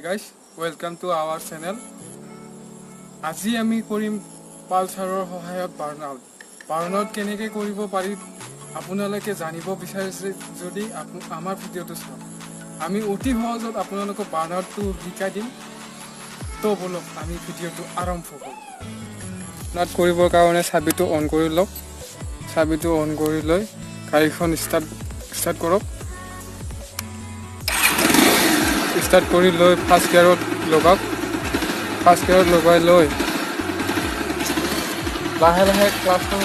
guys, welcome to our channel. আজি আমি কৰিম পালচাৰৰ সহায়ত বাৰ্ণআউট কেনেকৈ কৰিব পাৰি আপোনালোকে জানিব বিচাৰিছে যদি আমাৰ ভিডিঅ'টো চাওক। আমি অতি সহজত আপোনালোকক বাৰ্ণআউটটো শিকাই দিম। তো বলক আমি ভিডিঅ'টো আৰম্ভ কৰোঁ। বাৰ্ণআউট কৰিবৰ কাৰণে চাবিটো অন কৰি লওক। চাবিটো অন কৰি লৈ গাড়ীখন ষ্টাৰ্ট কৰক। ষ্টাৰ্ট কৰি লৈ ফাৰ্ষ্ট গিয়াৰত লগাওক। ফাৰ্ষ্ট গিয়াৰত লগাই লৈ লাহে লাহে ক্লাছখন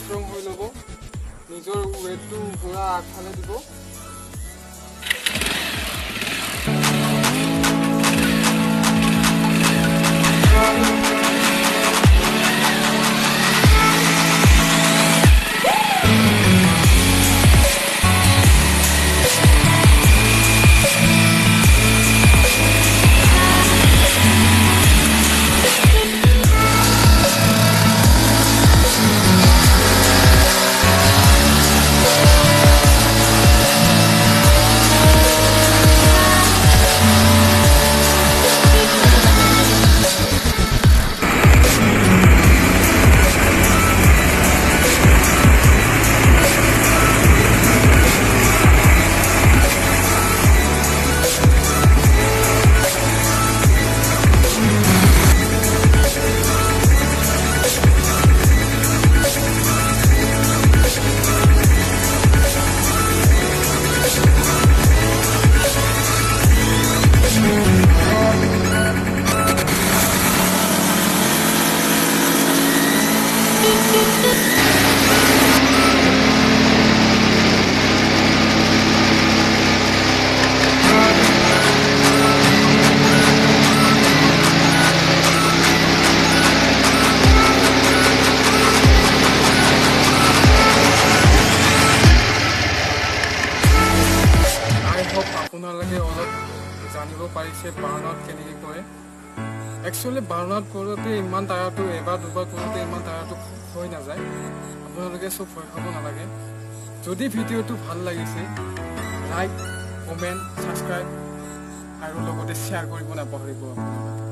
ষ্ট্ৰং হৈ ল'ব। নিজৰ ৱেটটো পূৰা আগফালে দিব। আপোনালোকে অলপ জানিব পাৰিছে বাৰ্ণআউট কেনেকৈ কৰে। একচুৱেলি বাৰ্ণআউট কৰোঁতে ইমান টায়াৰটো এবাৰ দুবাৰ কৰোঁতে ইমান টায়াৰটো হৈ নাযায়। আপোনালোকে চব ভয় খাব নালাগে। যদি ভিডিঅ'টো ভাল লাগিছে লাইক, কমেণ্ট, ছাবস্ক্ৰাইব আৰু লগতে শ্বেয়াৰ কৰিব নাপাহৰিব আপোনালোকে।